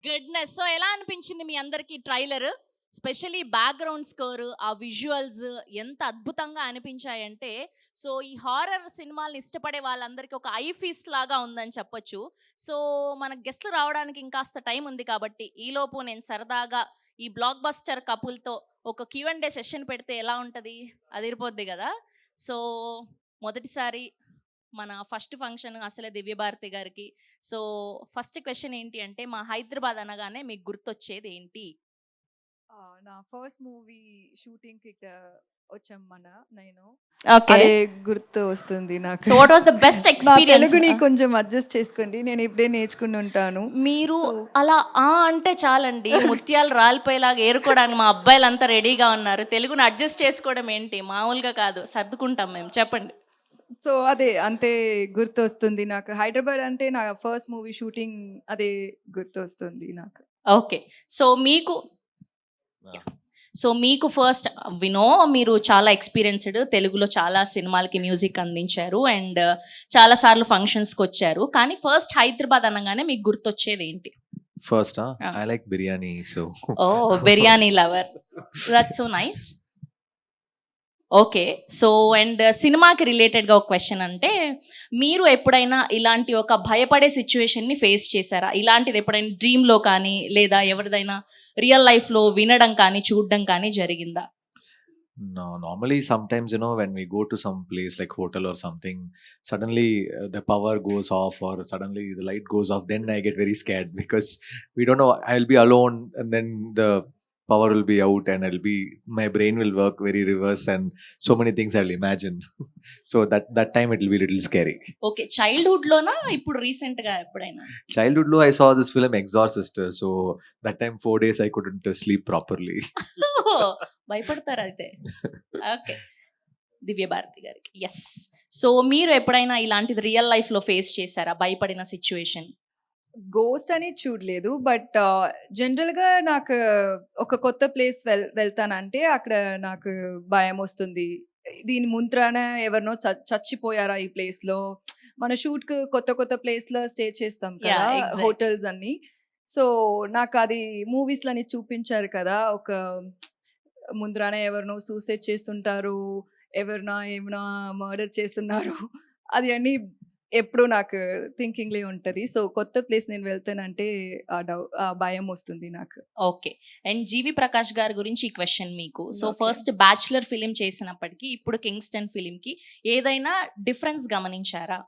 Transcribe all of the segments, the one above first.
Goodness. So, ఎలా అనిపించింది మీ అందరికి ట్రైలర్? స్పెషల్లీ బ్యాక్‌గ్రౌండ్ స్కోర్, ఆ విజువల్స్ ఎంత అద్భుతంగా అనిపించాయంటే, సో, ఈ హారర్ సినిమాల్ని ఇష్టపడే వాళ్ళందరికీ ఒక ఐ ఫీస్ట్ లాగా ఉందని చెప్పొచ్చు. సో, మన గెస్ట్‌లు రావడానికి ఇంకాస్త టైం ఉంది కాబట్టి, ఈలోపు నేను సరదాగా ఈ బ్లాక్ బస్టర్ కపుల్‌తో ఒక క్యూ అండ్ ఏ సెషన్ పెడితే ఎలా ఉంటది? అదిరిపోద్ది గదా! సో, మొదటిసారి మన ఫస్ట్ ఫంక్షన్ అసలే దివ్యభారతి గారికి. సో, ఫస్ట్ క్వెషన్ ఏంటి అంటే, మా హైదరాబాద్ అనగానే మీకు గుర్తొచ్చేదేంటి? నా ఫస్ట్ మూవీ షూటింగ్‌కి వచ్చాం నేను. ఓకే. అదే గుర్తు వస్తుంది నాకు. So, what was the best నా ఎక్స్‌పీరియన్స్? తెలుగుని కొంచెం అడ్జస్ట్ చేసుకోండి. నేను ఇప్పుడే నేర్చుకుంటుంటాను. మీరు సో, అలా అంటే చాలండి. ముత్యాలు రాలిపోయేలాగా ఏరుకోవడానికి మా అబ్బాయిలంతా రెడీగా ఉన్నారు. తెలుగుని అడ్జస్ట్ చేసుకోవడం ఏంటి మామూలుగా కాదు. సర్దుకుంటాం మేము. చెప్పండి. సో అదే అంతే గుర్తొస్తుంది నాకు. హైదరాబాద్ అంటే నా ఫస్ట్ మూవీ షూటింగ్ అదే గుర్తొస్తుంది నాకు. ఓకే. సో, మీకు ఆ! యాహ్! సో, మీకు ఫస్ట్ మీరు చాలా ఎక్స్‌పీరియన్స్‌డ్. తెలుగులో చాలా సినిమాలకి మ్యూజిక్ అందించారు. అండ్ చాలా సార్లు ఫంక్షన్స్‌కొచ్చారు. కానీ ఫస్ట్ హైదరాబాద్ అనంగానే మీకు గుర్తొచ్చేదేంటి? ఫస్టా? ఆ! I like biryani. So oh! Biryani lover. That's so nice. Okay. So, and సినిమాకి రిలేటెడ్‌గా ఒక క్వెషన్ అంటే, మీరు ఎప్పుడైనా ఇలాంటి ఒక భయపడే సిట్యుయేషన్‌ని ఫేస్ చేసారా? ఇలాంటిది ఎప్పుడైనా డ్రీమ్‌లో కానీ, లేదా ఎవరిదైనా రియల్ లైఫ్‌లో వినడం కానీ, చూడడం కానీ జరిగిందా? No, normally sometimes, when we go to some place like hotel or something, suddenly the power goes off or suddenly the light goes off, then I get very scared because we don't know. I'll be alone and then the power will be out and my brain will work very reverse and so many things I'll imagine. So that time it will be a little scary. Okay. చైల్డ్‌హుడ్‌లోనా? ఇప్పుడు రీసెంట్‌గా ఎప్పుడైనా? Childhood low, I saw this film Exorcist. So that time 4 days I couldn't sleep properly. భయపడతారైతే. Okay. Divyabharati గారికి. Yes. So, మీరు ఎప్పుడైనా ఇలాంటిది real లైఫ్‌లో ఫేస్ చేసారా? భయపడిన సిట్యుయేషన్? గోస్ట్ అని చూడలేదు. బట్ జనరల్‌గా నాకు ఒక కొత్త ప్లేస్ వెళ్తానంటే అక్కడ నాకు భయమొస్తుంది. దీని ముంత్రాన ఎవరినో చచ్చిపోయారా ఈ ప్లేస్‌లో? మన షూట్‌కి కొత్త కొత్త ప్లేస్‌లో స్టే చేస్తాం కదా! యాహ్! ఎగ్జాక్ట్. హోటల్స్ అన్నీ. సో, నాకది మూవీస్‌లని చూపించారు కదా! ఒక ముందరాన ఎవరినో సూసైడ్ చేస్తుంటారు. ఏమైనా మర్డర్ చేస్తున్నారు. అది అన్నీ ఎప్పుడూ నాకు థింకింగ్‌లే ఉంటది. సో, కొత్త ప్లేస్ నేను వెళ్తానంటే ఆ భయమొస్తుంది నాకు. ఓకే. అండ్ 'జీవి ప్రకాష్' గారి గురించి ఈ క్వెషన్ మీకు. So, okay. First 'Bachelor' film చేసినప్పటికి, ఇప్పుడు 'కింగ్స్టన్' ఫిల్మ్‌కి ఏదైనా డిఫరెన్స్ గమనించారా?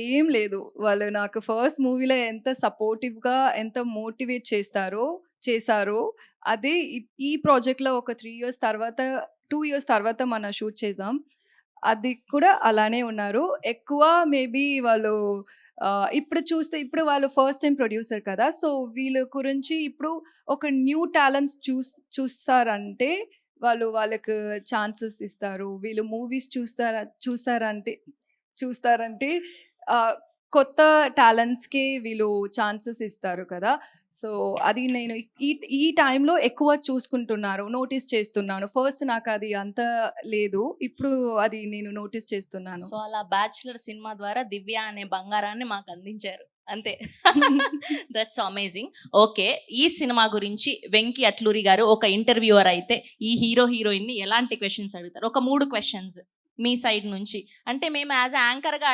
ఏం లేదు. వాళ్ళు నాకు ఫస్ట్ మూవీలో ఎంత సపోర్టివ్‌గా, ఎంత మోటివేట్ చేశారో, అదే ఈ ప్రాజెక్ట్‌లో ఒక 3 ఇయర్స్ తర్వాత 2 ఇయర్స్ తర్వాత మనం షూట్ చేసాం. అది కూడా అలానే ఉన్నారు. ఎక్కువ మేబీ వాళ్ళు ఇప్పుడు వాళ్ళు ఫస్ట్ టైమ్ ప్రొడ్యూసర్ కదా! సో, వీళ్ళ గురించి ఇప్పుడు ఒక న్యూ టాలెంట్స్ చూస్తారంటే వాళ్ళకి ఛాన్సెస్ ఇస్తారు. వీళ్ళు మూవీస్ చూస్తారంటే ఆహ్, కొత్త టాలెంట్స్‌కి వీళ్ళు ఛాన్సెస్ ఇస్తారు కదా! సో, అది నేను ఈ ఈ టైంలో ఎక్కువ చూసుకుంటున్నారు. నోటీస్ చేస్తున్నాను. ఫస్ట్ నాకది అంత లేదు. ఇప్పుడు అది నేను నోటీస్ చేస్తున్నాను. సో, అలా 'బ్యాచ్‌లర్' సినిమా ద్వారా దివ్య అనే బంగారాన్ని మాకు అందించారు. అంతే. That's amazing. ఓకే. ఈ సినిమా గురించి 'వెంకి అట్లూరి' గారు ఒక ఇంటర్వ్యూవర్ అయితే, ఈ హీరో, హీరోయిన్‌ని ఎలాంటి క్వెషన్స్ అడుగుతారు? ఒక 3 క్వెషన్స్ మీ సైడ్ నుంచి. అంటే మేము యాస్ ఎ యాంకర్‌గా